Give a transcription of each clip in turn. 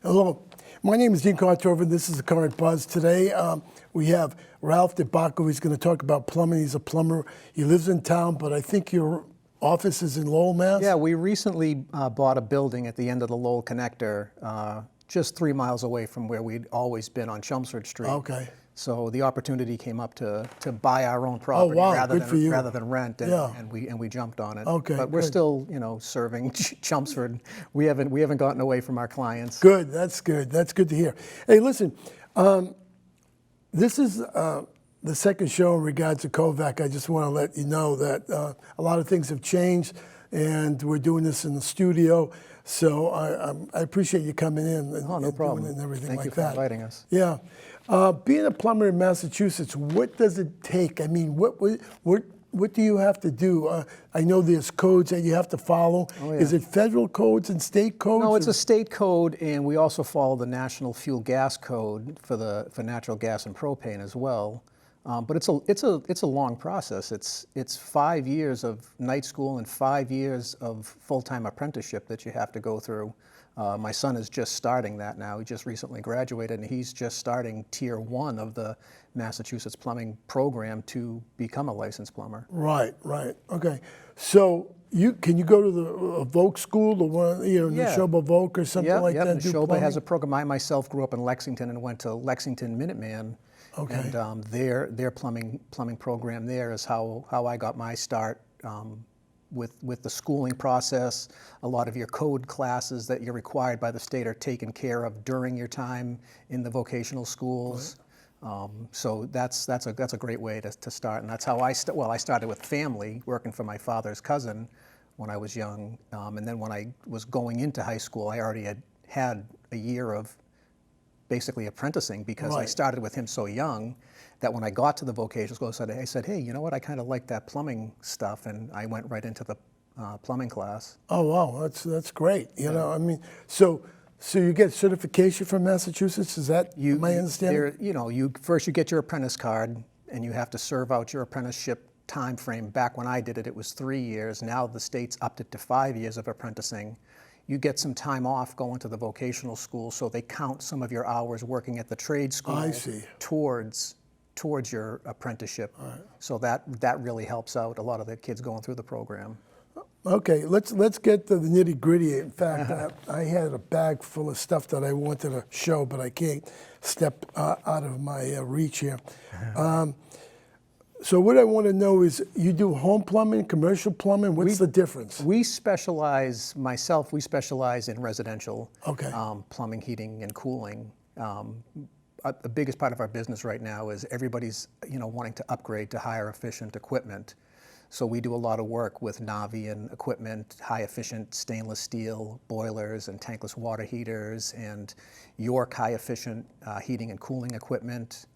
Hello, my name is Dean Contover. This is the Current Buzz. Today we have Ralph DiBacco. He's going to talk about plumbing. He's a plumber. He lives in town, but I think your office is in Lowell, Mass? Yeah, we recently bought a building at the end of the Lowell connector, just 3 miles away from where we'd always been on Chelmsford Street. Okay. So the opportunity came up to buy our own property rather than rent, and we jumped on it. Okay, but we're still, serving Chelmsford. We haven't gotten away from our clients. Good. That's good. That's good to hear. Hey, listen, this is the second show in regards to Kovac. I just want to let you know that a lot of things have changed, and we're doing this in the studio. So I appreciate you coming in and, no problem. Doing it and everything Thank like you for that. inviting us. Yeah. Being a plumber in Massachusetts, what does it take? I mean, what do you have to do? I know there's codes that you have to follow. Oh, yeah. Is it federal codes and state codes? No, it's a state code, and we also follow the National Fuel Gas Code for natural gas and propane as well. But it's a long process. It's 5 years of night school and 5 years of full-time apprenticeship that you have to go through. My son is just starting that now. He just recently graduated, and he's just starting Tier 1 of the Massachusetts plumbing program to become a licensed plumber. Right. Okay. So can you go to the Voc school, the one, Neshoba Voc or something like that? Neshoba has a program. I myself grew up in Lexington and went to Lexington Minuteman. Okay. And their plumbing program there is how I got my start with the schooling process. A lot of your code classes that you're required by the state are taken care of during your time in the vocational schools. Right. So that's a great way to start, and that's how I started with family, working for my father's cousin when I was young, and then when I was going into high school, I already had a year of basically apprenticing because I started with him so young that when I got to the vocational school, I said, hey, you know what, I kind of like that plumbing stuff, and I went right into the plumbing class. Oh, wow, that's great. You know, I mean, so you get certification from Massachusetts, is that my understanding? You get your apprentice card, and you have to serve out your apprenticeship time frame. Back when I did it, it was 3 years. Now the state's upped it to 5 years of apprenticing. You get some time off going to the vocational school, so they count some of your hours working at the trade school towards your apprenticeship. Right. So that really helps out a lot of the kids going through the program. Okay, let's get to the nitty gritty. In fact, I had a bag full of stuff that I wanted to show, but I can't step out of my reach here. So what I want to know is, you do home plumbing, commercial plumbing. What's the difference? We specialize in residential plumbing, heating, and cooling. The biggest part of our business right now is everybody's wanting to upgrade to higher efficient equipment. So we do a lot of work with Navian equipment, high efficient stainless steel boilers and tankless water heaters, and York high efficient heating and cooling equipment.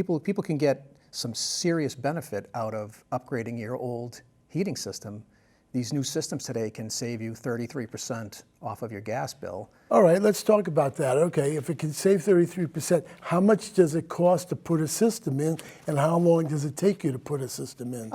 People can get some serious benefit out of upgrading your old heating system. These new systems today can save you 33% off of your gas bill. All right, let's talk about that. Okay, if it can save 33%, how much does it cost to put a system in, and how long does it take you to put a system in?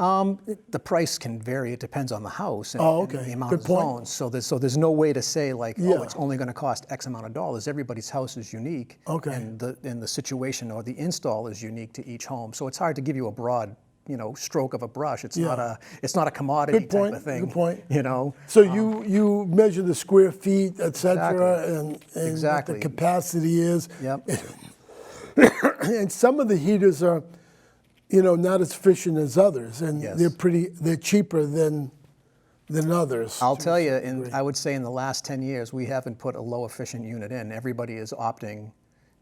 The price can vary. It depends on the house and, and the amount of zones. So there's no way to say it's only going to cost X amount of dollars. Everybody's house is unique, and the situation or the install is unique to each home. So it's hard to give you a broad stroke of a brush. It's not a commodity type of thing. Good point. So you measure the square feet, et cetera, and what the capacity is. Yep. And some of the heaters are, not as efficient as others, and they're cheaper than others. I'll tell you, I would say in the last 10 years, we haven't put a low efficient unit in. Everybody is opting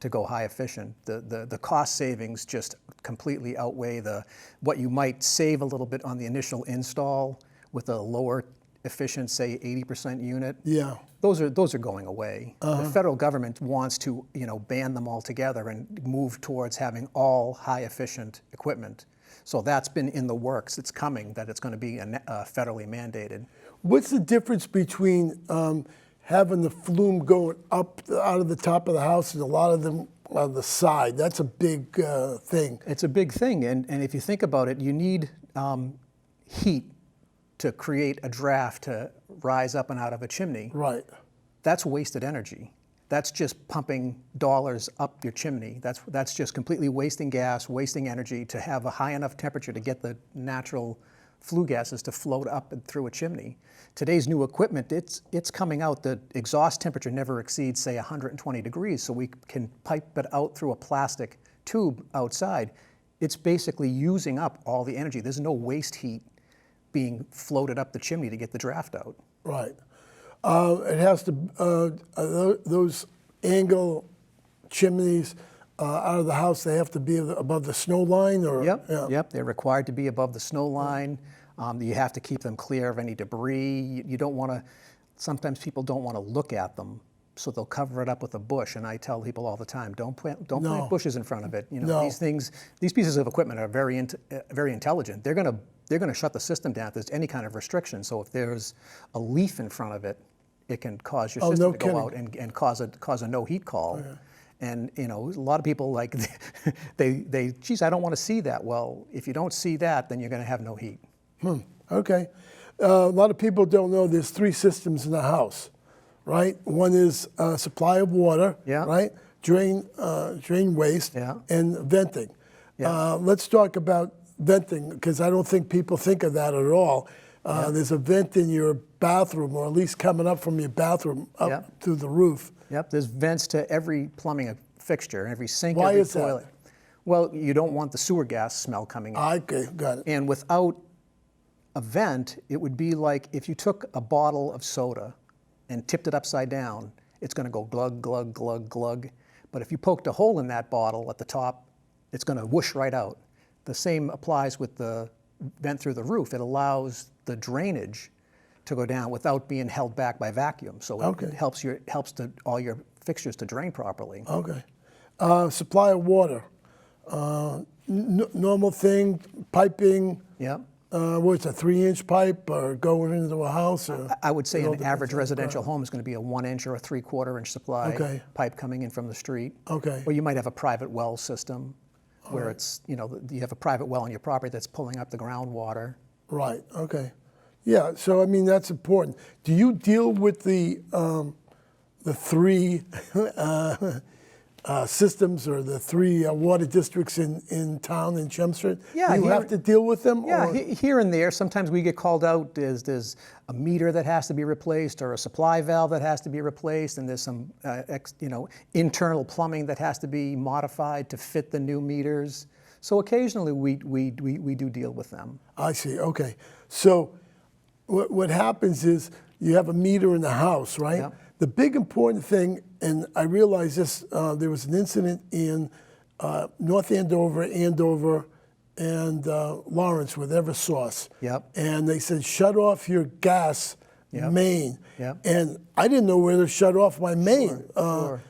to go high efficient. The cost savings just completely outweigh what you might save a little bit on the initial install with a lower efficient, say 80% unit. Yeah. Those are going away. The federal government wants to ban them altogether and move towards having all high efficient equipment. So that's been in the works. It's coming, that it's going to be federally mandated. What's the difference between having the flume going up out of the top of the house and a lot of them on the side? That's a big thing. It's a big thing, and if you think about it, you need heat to create a draft to rise up and out of a chimney. Right. that's wasted energy. That's just pumping dollars up your chimney. That's just completely wasting gas, wasting energy to have a high enough temperature to get the natural flue gases to float up and through a chimney. Today's new equipment, it's coming out, the exhaust temperature never exceeds, say, 120 degrees, so we can pipe it out through a plastic tube outside. It's basically using up all the energy. There's no waste heat being floated up the chimney to get the draft out. Right. It has to, those angle chimneys out of the house, they have to be above the snow line? Or, Yep, yeah. yep. They're required to be above the snow line. You have to keep them clear of any debris. You don't want to, sometimes people don't want to look at them, so they'll cover it up with a bush. And I tell people all the time, don't plant bushes in front of it. You know, No. these things, these pieces of equipment are very intelligent. They're gonna shut the system down if there's any kind of restriction. So if there's a leaf in front of it, it can cause your system no to go out kidding. and cause a no heat call. Oh, yeah. And you know, a lot of people like geez, I don't want to see that. Well, if you don't see that, then you're going to have no heat. Okay. A lot of people don't know there's 3 systems in the house, right? One is supply of water, Yeah. right? Drain waste, Yeah. and venting. Yeah. Let's talk about venting, because I don't think people think of that at all. There's a vent in your bathroom, or at least coming up from your bathroom up Yeah. through the roof. Yep, there's vents to every plumbing fixture, every sink, Why every is that? toilet. Well, you don't want the sewer gas smell coming in. Okay, got it. And without a vent, it would be like if you took a bottle of soda and tipped it upside down, it's going to go glug, glug, glug, glug. But if you poked a hole in that bottle at the top, it's going to whoosh right out. The same applies with the vent through the roof. It allows the drainage to go down without being held back by vacuum. So it Okay. helps all your fixtures to drain properly. Okay. Supply of water. Normal thing, piping. Yeah. What's a 3-inch pipe or going into a house? Or, I would say it all an depends average on the residential ground. home is going to be a 1-inch or a 3/4-inch supply Okay. pipe coming in from the street. Okay. Or you might have a private well system where it's, you know, you have a private well on your property that's pulling up the groundwater. Right. Okay. Yeah. So I mean that's important. Do you deal with the 3 systems or the 3 water districts in town in Chelmsford? Yeah, Do you here- have to deal with them? Yeah, or? here and there, sometimes we get called out, there's a meter that has to be replaced or a supply valve that has to be replaced, and there's some internal plumbing that has to be modified to fit the new meters. So occasionally we do deal with them. I see. Okay. So what happens is you have a meter in the house, right? Yeah. The big important thing, and I realized this, there was an incident in North Andover, and Lawrence with Eversource. Yep. And they said, shut off your gas Yep. main. Yep. And I didn't know where to shut off my main. Sure.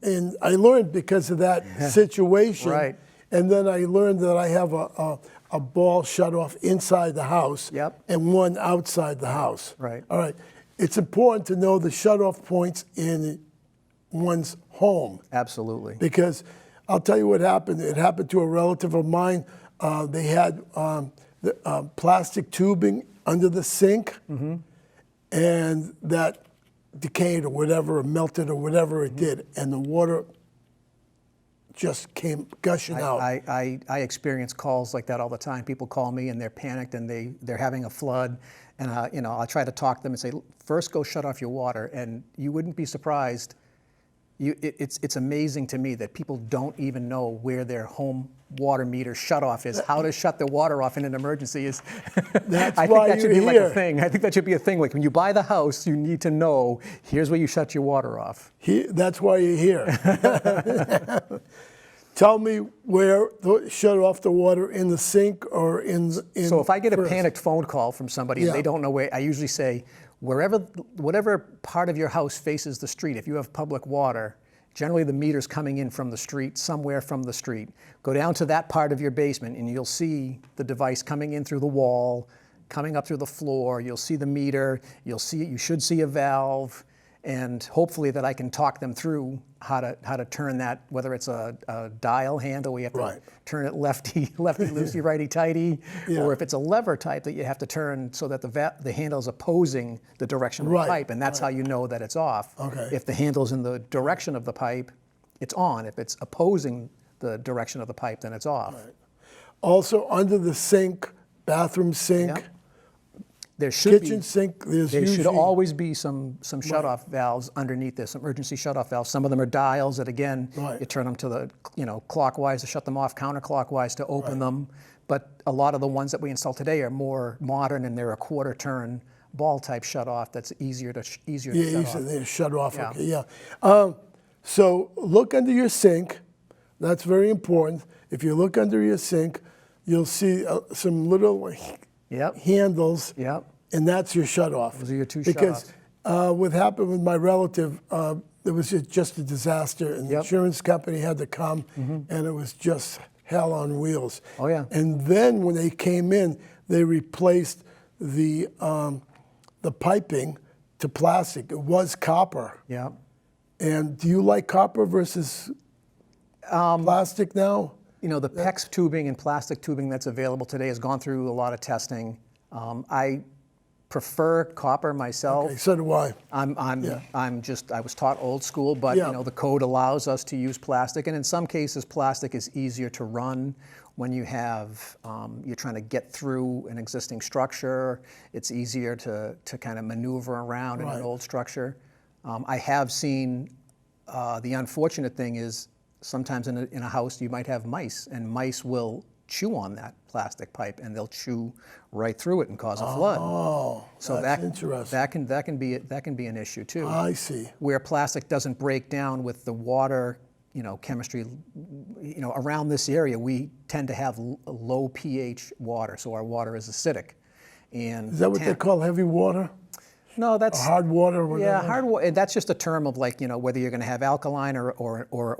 And I learned because of that situation. Right. And then I learned that I have a ball shut off inside the house Yep. and one outside the house. Right. All right. It's important to know the shut-off points in one's home Absolutely. because I'll tell you what happened. It happened to a relative of mine. They had plastic tubing under the sink, and that decayed or whatever, or melted or whatever it did, and the water just came gushing out. I experience calls like that all the time. People call me and they're panicked and they're having a flood, and I try to talk to them and say, first go shut off your water, and you wouldn't be surprised. It's amazing to me that people don't even know where their home water meter shutoff is. How to shut the water off in an emergency is. That's I why think that should you're be like here. a thing. I think that should be a thing. Like when you buy the house, you need to know here's where you shut your water off. That's why you're here. Tell me where to shut off the water, in the sink or in So if I get a first. panicked phone call from somebody and Yeah. they don't know where, I usually say, whatever part of your house faces the street, if you have public water, generally the meter's coming in from the street, somewhere from the street. Go down to that part of your basement and you'll see the device coming in through the wall, coming up through the floor. You'll see the meter. You should see a valve. and hopefully that I can talk them through how to turn that, whether it's a dial handle where you have to Right. turn it lefty loosey, righty tighty, Yeah. or if it's a lever type that you have to turn so that the handle is opposing the direction of Right. the pipe, and that's how you know that it's off. Okay. If the handle's in the direction of the pipe, it's on. If it's opposing the direction of the pipe, then it's off. Also, under the sink, bathroom sink, Yep. There should kitchen be. sink, there's There usually... should always be some shut-off valves underneath this, some emergency shut-off valves. Some of them are dials that, again, Right. you turn them to the, clockwise to shut them off, counterclockwise to open them. But a lot of the ones that we install today are more modern, and they're a quarter-turn ball-type shut-off that's easier to shut off. They're shut off. Yeah. Okay, so look under your sink. That's very important. If you look under your sink, you'll see some little Yep. handles, Yep. and that's your shut-off. Those are your two because what happened with my relative, it was just a disaster, and the Yep. insurance company had to come, and it was just hell on wheels. Oh, yeah. And then when they came in, they replaced the piping to plastic. It was copper. Yeah. And do you like copper versus plastic now? The PEX tubing and plastic tubing that's available today has gone through a lot of testing. I prefer copper myself. Okay, so do I. I was taught old school, but Yeah. the code allows us to use plastic, and in some cases, plastic is easier to run when you have you're trying to get through an existing structure. It's easier to kind of maneuver around in an old structure. I have seen the unfortunate thing is sometimes in a house you might have mice, and mice will chew on that plastic pipe, and they'll chew right through it and cause a flood. Oh, So that's interesting. that can be an issue too. I see. Where plastic doesn't break down with the water, chemistry, around this area, we tend to have low pH water, so our water is acidic. And Is that what they call heavy water? No, that's Hard water or whatever? yeah, hard water. That's just a term of whether you're going to have alkaline or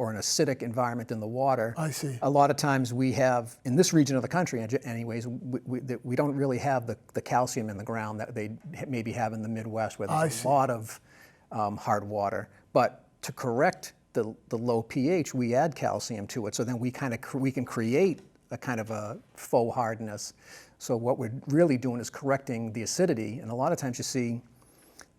an acidic environment in the water. I see. A lot of times we have in this region of the country, anyways, we don't really have the calcium in the ground that they maybe have in the Midwest, where there's a lot of hard water. But to correct the low pH, we add calcium to it, so then we can create a kind of a faux hardness. So what we're really doing is correcting the acidity, and a lot of times you see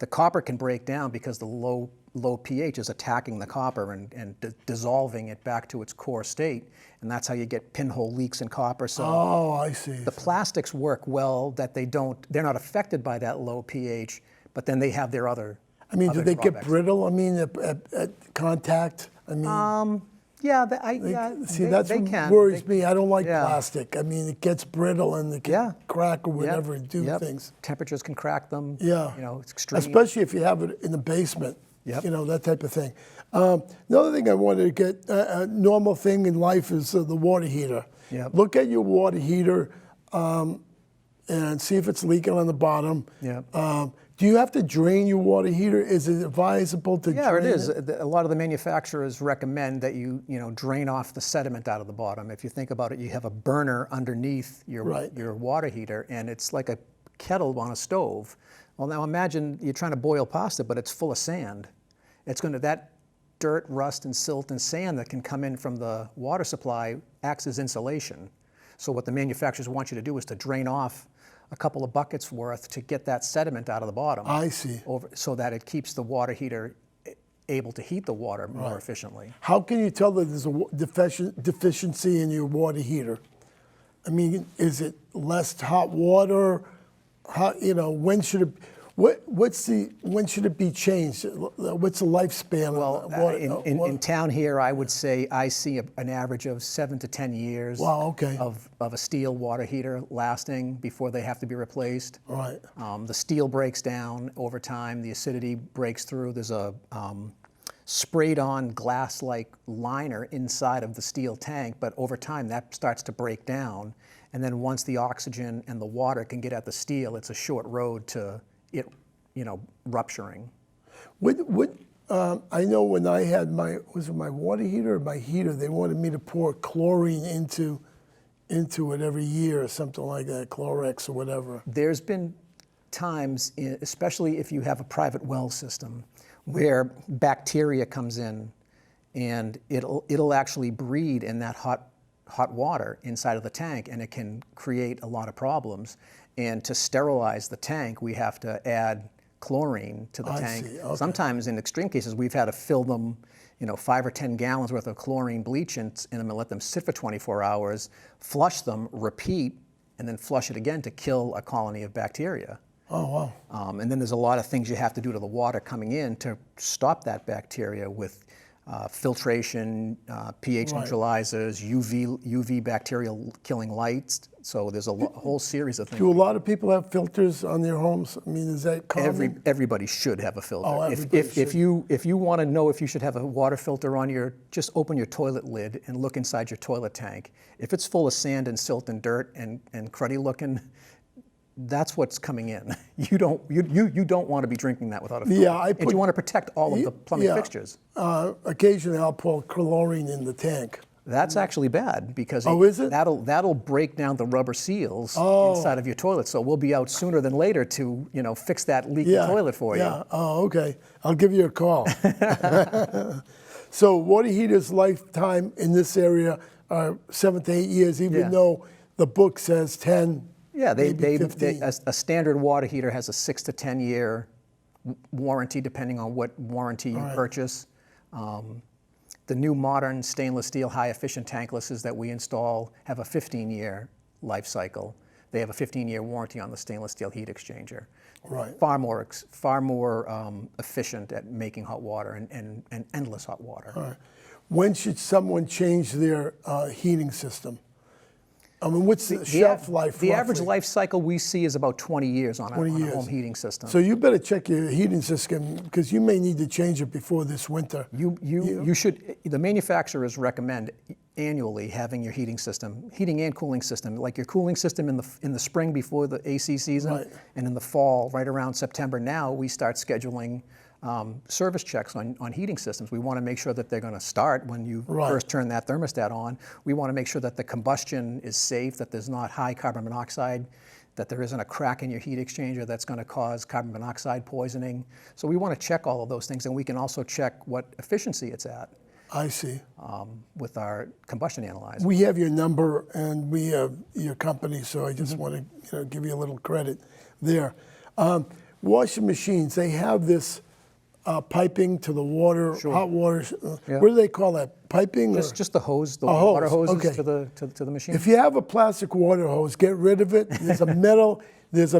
the copper can break down because the low pH is attacking the copper and dissolving it back to its core state, and that's how you get pinhole leaks in copper. So I see. the plastics work well, that they're not affected by that low pH, but then they have their other. I mean, do they get drawbacks. brittle? I mean, at contact? I mean, Yeah, see, that's they what can. worries me. I don't like Yeah. plastic. I mean, it gets brittle and it can Yeah. crack or whatever Yep, and do yep. things. Temperatures can crack them. Yeah. It's extreme. Especially if you have it in the basement. Yep. That type of thing. Another thing I wanted to get, a normal thing in life is the water heater. Yep. Look at your water heater and see if it's leaking on the bottom. Yep. Do you have to drain your water heater? Is it advisable to drain it is. it? A lot of the manufacturers recommend that you drain off the sediment out of the bottom. If you think about it, you have a burner underneath your water heater, and it's like a kettle on a stove. Well, now imagine you're trying to boil pasta, but it's full of sand. That dirt, rust, and silt and sand that can come in from the water supply acts as insulation. So what the manufacturers want you to do is to drain off a couple of buckets worth to get that sediment out of the bottom. I see. So that it keeps the water heater able to heat the water more efficiently. How can you tell that there's a deficiency in your water heater? I mean, is it less hot water? When should it? When should it be changed? What's the lifespan? Well, of water? in town here, I would say I see an average of 7 to 10 years. Wow, okay. Of a steel water heater lasting before they have to be replaced. Right. The steel breaks down over time. The acidity breaks through. There's a sprayed-on glass-like liner inside of the steel tank, but over time that starts to break down. And then once the oxygen and the water can get at the steel, it's a short road to it, rupturing. I know when I had my water heater or my heater, they wanted me to pour chlorine into it every year or something like that, Chlorix or whatever. There's been times, especially if you have a private well system, where bacteria comes in, and it'll actually breed in that hot water inside of the tank, and it can create a lot of problems. And to sterilize the tank, we have to add chlorine to the tank. See. Okay. Sometimes, in extreme cases, we've had to fill them, 5 or 10 gallons worth of chlorine bleach in them and let them sit for 24 hours, flush them, repeat, and then flush it again to kill a colony of bacteria. Oh, wow. And then there's a lot of things you have to do to the water coming in to stop that bacteria with filtration, pH neutralizers, UV bacterial killing lights. So there's a whole series of things. Do a lot of people have filters on their homes? I mean, is that common? Everybody should have a filter. Oh, if you want to know if you should have a water filter on just open your toilet lid and look inside your toilet tank. If it's full of sand and silt and dirt and cruddy looking, that's what's coming in. You don't want to be drinking that without a filter. Yeah, and you want to protect all of the plumbing fixtures. Occasionally, I'll pour chlorine in the tank. That's actually bad because is it? that'll break down the rubber seals inside of your toilet. So we'll be out sooner than later to fix that leaky toilet for you. Yeah. Oh, okay. I'll give you a call. So water heaters' lifetime in this area are 7 to 8 years, even though the book says 10. Yeah, maybe 15. A standard water heater has a 6 to 10 year warranty, depending on what warranty you purchase. The new modern stainless steel high efficient tanklesses that we install have a 15-year life cycle. They have a 15-year warranty on the stainless steel heat exchanger. Right. Far more efficient at making hot water and endless hot water. All right. When should someone change their heating system? I mean, what's the shelf life? The average roughly? life cycle we see is about 20 years on a home heating system. So you better check your heating system because you may need to change it before this winter. You should. The manufacturers recommend annually having your heating and cooling system, like your cooling system in the spring before the AC season, and in the fall, right around September. Now we start scheduling service checks on heating systems. We want to make sure that they're going to start when you first turn that thermostat on. We want to make sure that the combustion is safe, that there's not high carbon monoxide, that there isn't a crack in your heat exchanger that's going to cause carbon monoxide poisoning. So we want to check all of those things, and we can also check what efficiency it's at. I see. With our combustion analyzer. We have your number and we have your company, so I just want to give you a little credit there. Washing machines, they have this piping to the water, hot water. What do they call that? Piping? Just the hose, the hose. water hoses to the machine. If you have a plastic water hose, get rid of it. There's a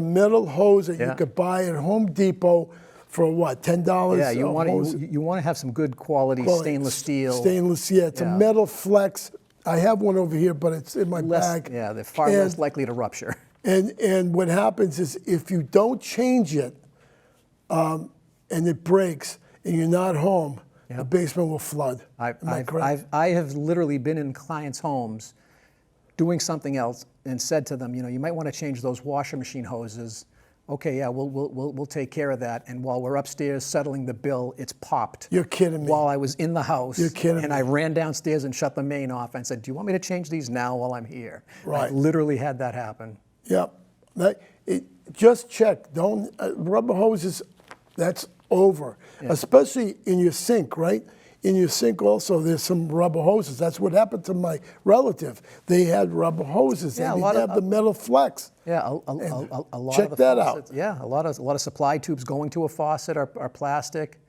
metal hose that you could buy at Home Depot for what, $10? Yeah, you want to have some good quality stainless steel. Stainless, it's a metal flex. I have one over here, but it's in my bag. Yeah, they're far less likely to rupture. And what happens is if you don't change it, and it breaks, and you're not home, the basement will flood. I have literally been in clients' homes doing something else and said to them, you might want to change those washer machine hoses. Okay, yeah, we'll take care of that. And while we're upstairs settling the bill, it's popped. You're kidding me. While I was in the house. You're kidding me. And I ran downstairs and shut the main off and said, do you want me to change these now while I'm here? Right. I literally had that happen. Yep. Just check. Don't rubber hoses. That's over. Especially in your sink, right? In your sink also, there's some rubber hoses. That's what happened to my relative. They had rubber hoses. Yeah, they didn't have the metal flex. Yeah, a lot check of the that faucets, out. Yeah, a lot of supply tubes going to a faucet are plastic.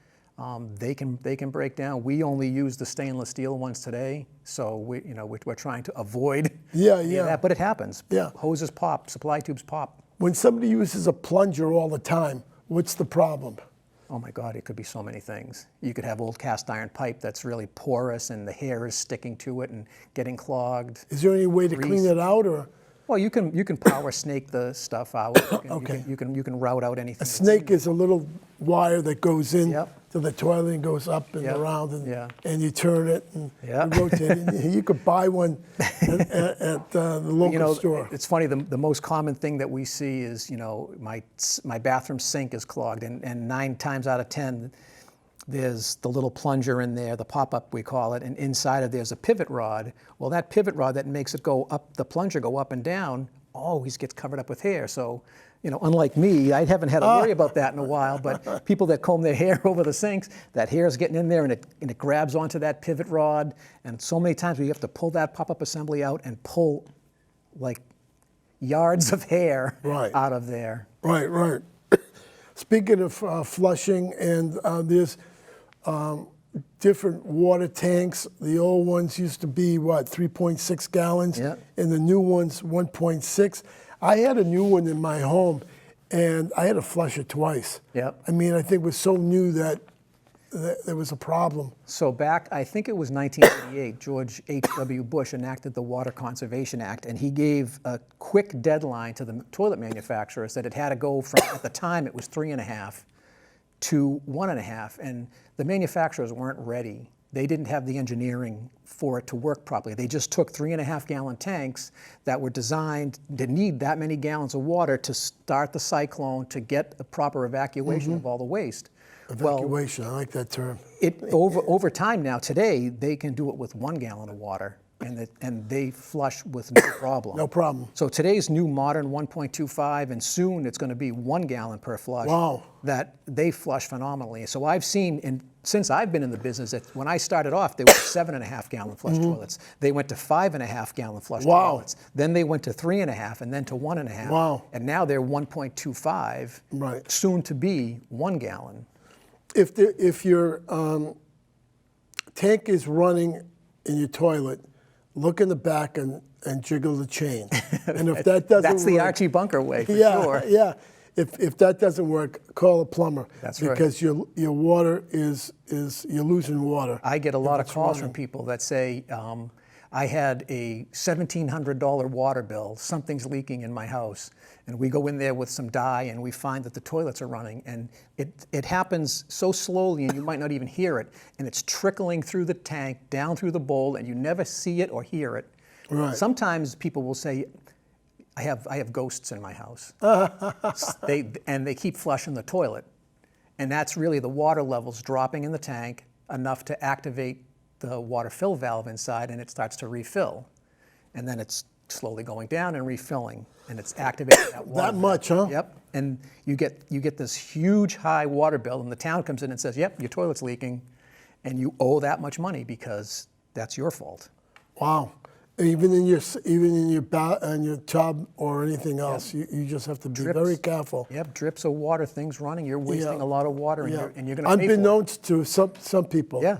They can break down. We only use the stainless steel ones today, so we're trying to avoid that. But it happens. Yeah, hoses pop, supply tubes pop. When somebody uses a plunger all the time, what's the problem? Oh my God, it could be so many things. You could have old cast iron pipe that's really porous and the hair is sticking to it and getting clogged. Is there any way to clean it out, or? Well, you can power snake the stuff out. You can route out anything. A snake is a little wire that goes in to the toilet and goes up and around, and you turn it and you rotate it. You could buy one at the local store. It's funny. The most common thing that we see is my bathroom sink is clogged, and 9 times out of 10. There's the little plunger in there, the pop-up we call it, and inside of there's a pivot rod. Well, that pivot rod that makes it go up, the plunger go up and down, always gets covered up with hair. So, unlike me, I haven't had to worry about that in a while, but people that comb their hair over the sinks, that hair is getting in there and it grabs onto that pivot rod. And so many times we have to pull that pop-up assembly out and pull like yards of hair out of there. Right. Speaking of flushing, and there's different water tanks. The old ones used to be, 3.6 gallons? Yeah. And the new ones, 1.6. I had a new one in my home, and I had to flush it twice. Yep. I mean, I think it was so new that there was a problem. So back, I think it was 1988, George H.W. Bush enacted the Water Conservation Act, and he gave a quick deadline to the toilet manufacturers that it had to go from, at the time, it was 3.5 to 1.5, and the manufacturers weren't ready. They didn't have the engineering for it to work properly. They just took 3.5-gallon tanks that were designed to need that many gallons of water to start the cyclone, to get the proper evacuation of all the waste. Evacuation, I like that term. Over time now, today, they can do it with 1 gallon of water, and they flush with no problem. No problem. So today's new modern 1.25, and soon it's going to be 1 gallon per flush. Wow. That they flush phenomenally. So I've seen, since I've been in the business, that when I started off, they were 7.5-gallon flush toilets. They went to 5.5-gallon flush toilets. Then they went to 3.5, and then to 1.5. Wow. And now they're 1.25. Right. Soon to be 1 gallon. If your tank is running in your toilet, look in the back and jiggle the chain. And if that doesn't That's the work, Archie Bunker way, for sure. Yeah. If that doesn't work, call a plumber. That's right. Because your water is you're losing water. I get a lot of calls from people that say, I had a $1,700 water bill, something's leaking in my house. And we go in there with some dye and we find that the toilets are running. And it happens so slowly and you might not even hear it. And it's trickling through the tank, down through the bowl, and you never see it or hear it. Right. Sometimes people will say, I have ghosts in my house. They keep flushing the toilet. And that's really the water levels dropping in the tank enough to activate the water fill valve inside, and it starts to refill. And then it's slowly going down and refilling, and it's activating that water. That much, huh? Yep. And you get this huge high water bill, and the town comes in and says, yep, your toilet's leaking, and you owe that much money because that's your fault. Wow. Even in your tub or anything else, you just have to be very careful. Yep, drips of water, things running. You're wasting a lot of water, and you're going to pay for it. Unbeknownst to some people. Yeah,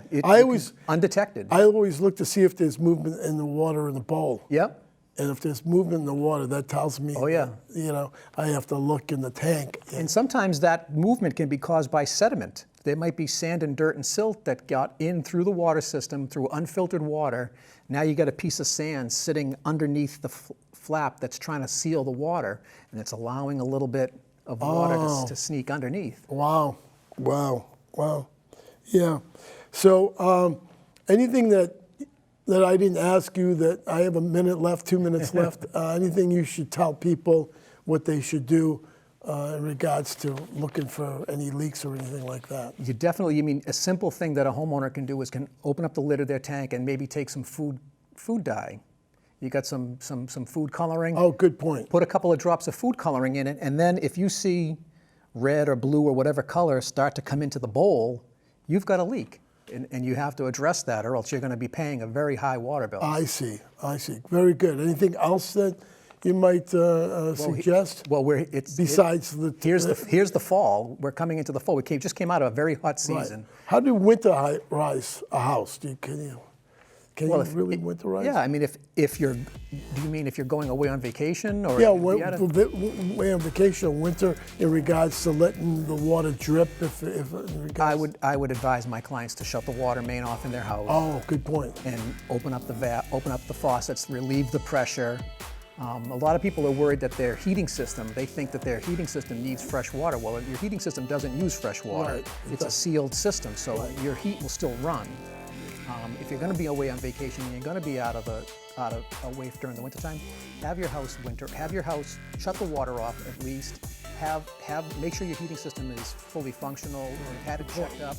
undetected. I always look to see if there's movement in the water in the bowl. Yep. And if there's movement in the water, that tells me. Oh yeah. I have to look in the tank. And sometimes that movement can be caused by sediment. There might be sand and dirt and silt that got in through the water system, through unfiltered water. Now you got a piece of sand sitting underneath the flap that's trying to seal the water, and it's allowing a little bit of water to sneak underneath. Wow. Yeah. So anything that I didn't ask you, that I have a minute left, 2 minutes left, anything you should tell people what they should do in regards to looking for any leaks or anything like that? You mean a simple thing that a homeowner can do is can open up the lid of their tank and maybe take some food dye. You got some food coloring. Oh, good point. Put a couple of drops of food coloring in it, and then if you see red or blue or whatever color start to come into the bowl, you've got a leak. And you have to address that, or else you're going to be paying a very high water bill. I see. Very good. Anything else that you might suggest? Besides here's the fall. We're coming into the fall. We just came out of a very hot season. Right. How do winterize a house? Can you really winterize? Yeah, I mean, do you mean if you're going away on vacation, or away on vacation or winter, in regards to letting the water drip? I would advise my clients to shut the water main off in their house. Oh, good point. And open up the faucets, relieve the pressure. A lot of people are worried that their heating system, they think that their heating system needs fresh water. Well, your heating system doesn't use fresh water. Right. It's a sealed system, so your heat will still run. If you're going to be away on vacation and you're going to be away during the wintertime, have your house shut the water off at least. Make sure your heating system is fully functional. Have it checked up.